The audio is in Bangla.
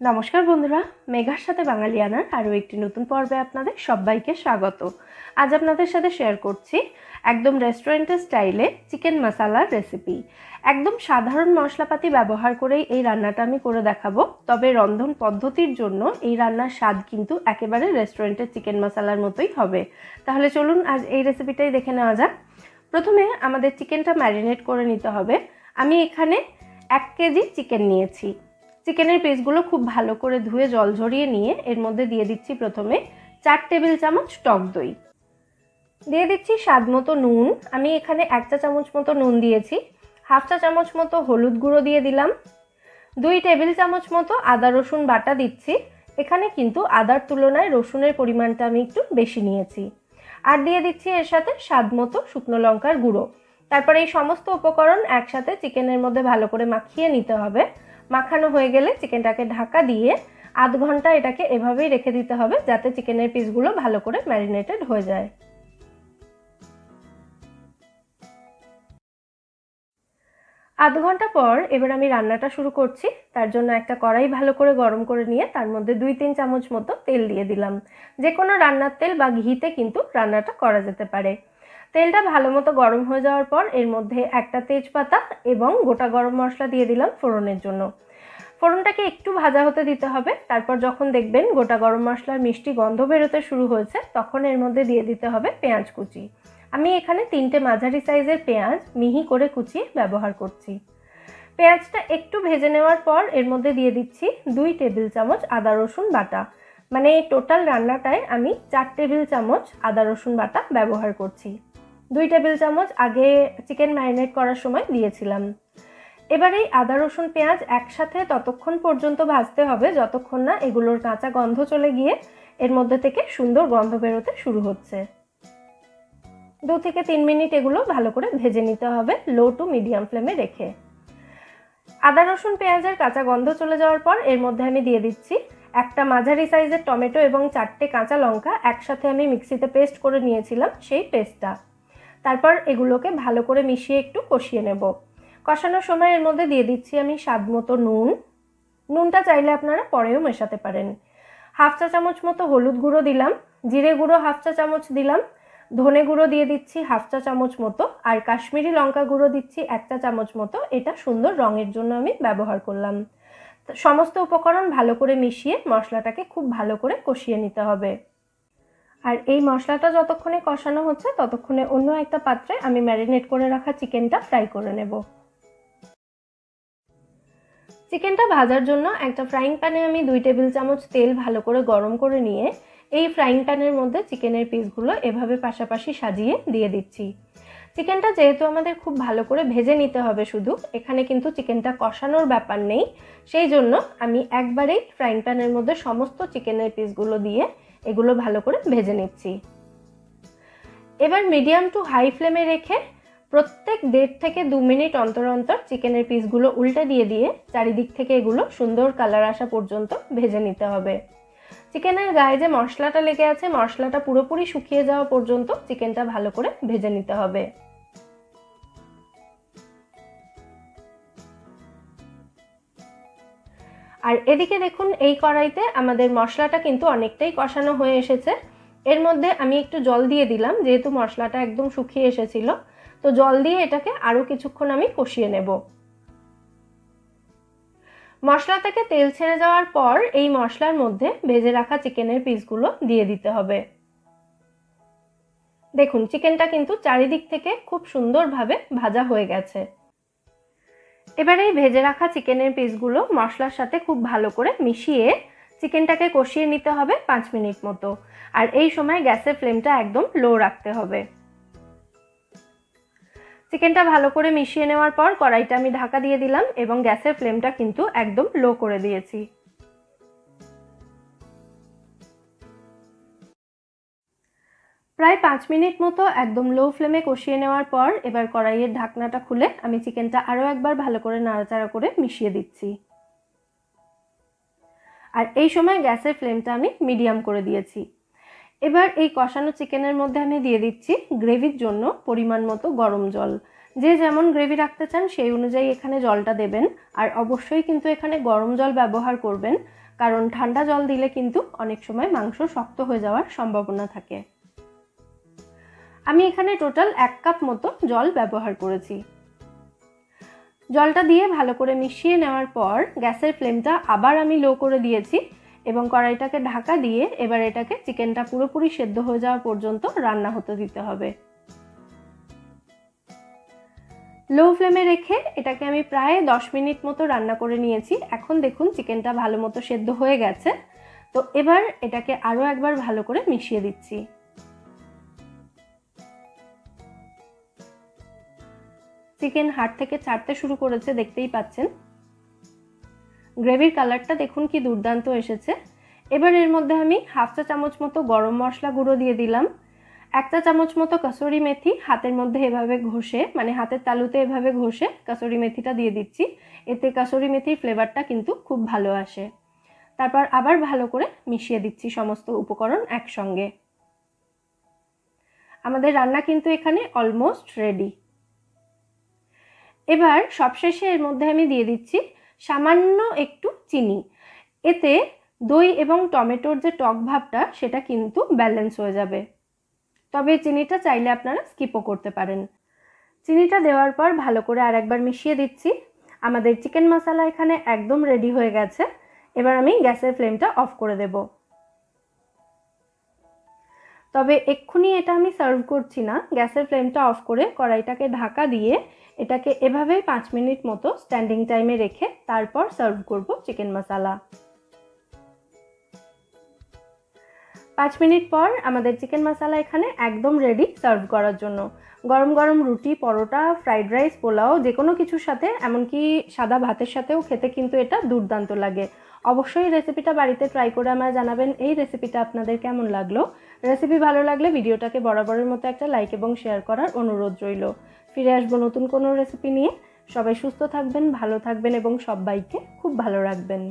নমস্কার বন্ধুরা, মেঘার সাথে বাঙালিয়ানার আরও একটি নতুন পর্বে আপনাদের সবাইকে স্বাগত। আজ আপনাদের সাথে শেয়ার করছি একদম রেস্টুরেন্টের স্টাইলে চিকেন মশালার রেসিপি। একদম সাধারণ মশলাপাতি ব্যবহার করেই এই রান্নাটা আমি করে দেখাবো, তবে রন্ধন পদ্ধতির জন্য এই রান্নার স্বাদ কিন্তু একেবারে রেস্টুরেন্টের চিকেন মশালার মতোই হবে। তাহলে চলুন আজ এই রেসিপিটাই দেখে নেওয়া যাক। প্রথমে আমাদের চিকেনটা ম্যারিনেট করে নিতে হবে। আমি এখানে 1 কেজি চিকেন নিয়েছি। চিকেনের পিসগুলো খুব ভালো করে ধুয়ে জল ঝরিয়ে নিয়ে এর মধ্যে দিয়ে দিচ্ছি প্রথমে 4 টেবিল চামচ টক দই, দিয়ে দিচ্ছি স্বাদ মতো নুন। আমি এখানে 1 চা চামচ মতো নুন দিয়েছি। 1/2 চা চামচ মতো হলুদ গুঁড়ো দিয়ে দিলাম। 2 টেবিল চামচ মতো আদা রসুন বাটা দিচ্ছি। এখানে কিন্তু আদার তুলনায় রসুনের পরিমাণটা আমি একটু বেশি নিয়েছি। আর দিয়ে দিচ্ছি এর সাথে স্বাদ মতো শুকনো লঙ্কার গুঁড়ো। তারপর এই সমস্ত উপকরণ একসাথে চিকেনের মধ্যে ভালো করে মাখিয়ে নিতে হবে। মাখানো হয়ে গেলে চিকেনটাকে ঢাকা দিয়ে আধ ঘন্টা এটাকে এভাবেই রেখে দিতে হবে, যাতে চিকেনের পিসগুলো ভালো করে ম্যারিনেটেড হয়ে যায়। আধ ঘন্টা পর এবার আমি রান্নাটা শুরু করছি। তার জন্য একটা কড়াই ভালো করে গরম করে নিয়ে তার মধ্যে 2-3 চামচ মতো তেল দিয়ে দিলাম। যে কোনো রান্নার তেল বা ঘিতে কিন্তু রান্নাটা করা যেতে পারে। তেলটা ভালো মতো গরম হয়ে যাওয়ার পর এর মধ্যে একটা তেজপাতা এবং গোটা গরম মশলা দিয়ে দিলাম ফোড়নের জন্য। ফোড়নটাকে একটু ভাজা হতে দিতে হবে। তারপর যখন দেখবেন গোটা গরম মশলার মিষ্টি গন্ধ বেরোতে শুরু হয়েছে, তখন এর মধ্যে দিয়ে দিতে হবে পেঁয়াজ কুচি। আমি এখানে 3টে মাঝারি সাইজের পেঁয়াজ মিহি করে কুচিয়ে ব্যবহার করছি। পেঁয়াজটা একটু ভেজে নেওয়ার পর এর মধ্যে দিয়ে দিচ্ছি 2 টেবিল চামচ আদা রসুন বাটা। মানে টোটাল রান্নাটায় আমি 4 টেবিল চামচ আদা রসুন বাটা ব্যবহার করছি। 2 টেবিল চামচ আগে চিকেন ম্যারিনেট করার সময় দিয়েছিলাম। এবার এই আদা রসুন পেঁয়াজ একসাথে ততক্ষণ পর্যন্ত ভাজতে হবে যতক্ষণ না এগুলোর কাঁচা গন্ধ চলে গিয়ে এর মধ্যে থেকে সুন্দর গন্ধ বেরোতে শুরু হচ্ছে। 2 থেকে 3 মিনিট এগুলো ভালো করে ভেজে নিতে হবে লো টু মিডিয়াম ফ্লেমে রেখে। আদা রসুন পেঁয়াজের কাঁচা গন্ধ চলে যাওয়ার পর এর মধ্যে আমি দিয়ে দিচ্ছি একটা মাঝারি সাইজের টমেটো এবং 4টে কাঁচা লঙ্কা একসাথে আমি মিক্সিতে পেস্ট করে নিয়েছিলাম, সেই পেস্টটা। তারপর এগুলোকে ভালো করে মিশিয়ে একটু কষিয়ে নেব। কষানোর সময় এর মধ্যে দিয়ে দিচ্ছি আমি স্বাদ মতো নুন। নুনটা চাইলে আপনারা পরেও মেশাতে পারেন। 1/2 চা চামচ মতো হলুদ গুঁড়ো দিলাম। জিরে গুঁড়ো 1/2 চা চামচ দিলাম। ধনে গুঁড়ো দিয়ে দিচ্ছি 1/2 চা চামচ মতো। আর কাশ্মীরি লঙ্কা গুঁড়ো দিচ্ছি 1 চা চামচ মতো। এটা সুন্দর রঙের জন্য আমি ব্যবহার করলাম। সমস্ত উপকরণ ভালো করে মিশিয়ে মশলাটাকে খুব ভালো করে কষিয়ে নিতে হবে। আর এই মশলাটা যতক্ষণে কষানো হচ্ছে ততক্ষণে অন্য একটা পাত্রে আমি ম্যারিনেট করে রাখা চিকেনটা ফ্রাই করে নেব। চিকেনটা ভাজার জন্য একটা ফ্রাইং প্যানে আমি 2 টেবিল চামচ তেল ভালো করে গরম করে নিয়ে এই ফ্রাইং প্যানের মধ্যে চিকেনের পিসগুলো এভাবে পাশাপাশি সাজিয়ে দিয়ে দিচ্ছি। চিকেনটা যেহেতু আমাদের খুব ভালো করে ভেজে নিতে হবে, শুধু এখানে কিন্তু চিকেনটা কষানোর ব্যাপার নেই, সেই জন্য আমি একবারেই ফ্রাইং প্যানের মধ্যে সমস্ত চিকেনের পিসগুলো দিয়ে এগুলো ভালো করে ভেজে নিচ্ছি। এবার মিডিয়াম টু হাই ফ্লেমে রেখে প্রত্যেক 1.5 থেকে 2 মিনিট অন্তর অন্তর চিকেনের পিসগুলো উল্টে দিয়ে দিয়ে চারিদিক থেকে এগুলো সুন্দর কালার আসা পর্যন্ত ভেজে নিতে হবে। চিকেনের গায়ে যে মশলাটা লেগে আছে, মশলাটা পুরোপুরি শুকিয়ে যাওয়া পর্যন্ত চিকেনটা ভালো করে ভেজে নিতে হবে। আর এদিকে দেখুন, এই কড়াইতে আমাদের মশলাটা কিন্তু অনেকটাই কষানো হয়ে এসেছে। এর মধ্যে আমি একটু জল দিয়ে দিলাম, যেহেতু মশলাটা একদম শুকিয়ে এসেছিল, তো জল দিয়ে এটাকে আরও কিছুক্ষণ আমি কষিয়ে নেব। মশলা থেকে তেল ছেড়ে যাওয়ার পর এই মশলার মধ্যে ভেজে রাখা চিকেনের পিসগুলো দিয়ে দিতে হবে। দেখুন, চিকেনটা কিন্তু চারিদিক থেকে খুব সুন্দরভাবে ভাজা হয়ে গেছে। এবারে এই ভেজে রাখা চিকেনের পিসগুলো মশলার সাথে খুব ভালো করে মিশিয়ে চিকেনটাকে কষিয়ে নিতে হবে 5 মিনিট মতো। আর এই সময় গ্যাসের ফ্লেমটা একদম লো রাখতে হবে। চিকেনটা ভালো করে মিশিয়ে নেওয়ার পর কড়াইটা আমি ঢাকা দিয়ে দিলাম এবং গ্যাসের ফ্লেমটা কিন্তু একদম লো করে দিয়েছি। প্রায় 5 মিনিট মতো একদম লো ফ্লেমে কষিয়ে নেওয়ার পর এবার কড়াইয়ের ঢাকনাটা খুলে আমি চিকেনটা আরও একবার ভালো করে নাড়াচাড়া করে মিশিয়ে দিচ্ছি। আর এই সময় গ্যাসের ফ্লেমটা আমি মিডিয়াম করে দিয়েছি। এবার এই কষানো চিকেনের মধ্যে আমি দিয়ে দিচ্ছি গ্রেভির জন্য পরিমাণ মতো গরম জল। যে যেমন গ্রেভি রাখতে চান সেই অনুযায়ী এখানে জলটা দেবেন। আর অবশ্যই কিন্তু এখানে গরম জল ব্যবহার করবেন, কারণ ঠান্ডা জল দিলে কিন্তু অনেক সময় মাংস শক্ত হয়ে যাওয়ার সম্ভাবনা থাকে। আমি এখানে টোটাল 1 কাপ মতো জল ব্যবহার করেছি। জলটা দিয়ে ভালো করে মিশিয়ে নেওয়ার পর গ্যাসের ফ্লেমটা আবার আমি লো করে দিয়েছি এবং কড়াইটাকে ঢাকা দিয়ে এবার এটাকে চিকেনটা পুরোপুরি সেদ্ধ হয়ে যাওয়া পর্যন্ত রান্না হতে দিতে হবে। লো ফ্লেমে রেখে এটাকে আমি প্রায় 10 মিনিট মতো রান্না করে নিয়েছি। এখন দেখুন চিকেনটা ভালো মতো সেদ্ধ হয়ে গেছে। তো এবার এটাকে আরও একবার ভালো করে মিশিয়ে দিচ্ছি। চিকেন হাড় থেকে ছাড়তে শুরু করেছে, দেখতেই পাচ্ছেন। গ্রেভির কালারটা দেখুন কি দুর্দান্ত এসেছে। এবার এর মধ্যে আমি 1/2 চা চামচ মতো গরম মশলা গুঁড়ো দিয়ে দিলাম, 1 চা চামচ মতো কাসুরি মেথি হাতের মধ্যে এভাবে ঘষে, মানে হাতের তালুতে এভাবে ঘষে কাসুরি মেথিটা দিয়ে দিচ্ছি। এতে কাসুরি মেথির ফ্লেভারটা কিন্তু খুব ভালো আসে। তারপর আবার ভালো করে মিশিয়ে দিচ্ছি সমস্ত উপকরণ একসঙ্গে। আমাদের রান্না কিন্তু এখানে অলমোস্ট রেডি। এবার সবশেষে এর মধ্যে আমি দিয়ে দিচ্ছি সামান্য একটু চিনি। এতে দই এবং টমেটোর যে টক ভাবটা সেটা কিন্তু ব্যালেন্স হয়ে যাবে। তবে চিনিটা চাইলে আপনারা স্কিপও করতে পারেন। চিনিটা দেওয়ার পর ভালো করে আরেকবার মিশিয়ে দিচ্ছি। আমাদের চিকেন মশলা এখানে একদম রেডি হয়ে গেছে। এবার আমি গ্যাসের ফ্লেমটা অফ করে দেব। তবে এক্ষুনি এটা আমি সার্ভ করছি না, গ্যাসের ফ্লেমটা অফ করে কড়াইটাকে ঢাকা দিয়ে এটাকে এভাবেই 5 মিনিট মতো স্ট্যান্ডিং টাইমে রেখে তারপর সার্ভ করব চিকেন মশলা। 5 মিনিট পর আমাদের চিকেন মশলা এখানে একদম রেডি সার্ভ করার জন্য। গরম গরম রুটি, পরোটা, ফ্রাইড রাইস, পোলাও যে কোনো কিছুর সাথে, এমনকি সাদা ভাতের সাথেও খেতে কিন্তু এটা দুর্দান্ত লাগে। অবশ্যই রেসিপিটা বাড়িতে ট্রাই করে আমায় জানাবেন এই রেসিপিটা আপনাদের কেমন লাগলো। রেসিপি ভালো লাগলে ভিডিওটাকে বরাবরের মতো একটা লাইক এবং শেয়ার করার অনুরোধ রইল। ফিরে আসবো নতুন কোনো রেসিপি নিয়ে। সবাই সুস্থ থাকবেন, ভালো থাকবেন এবং সবাইকে খুব ভালো রাখবেন।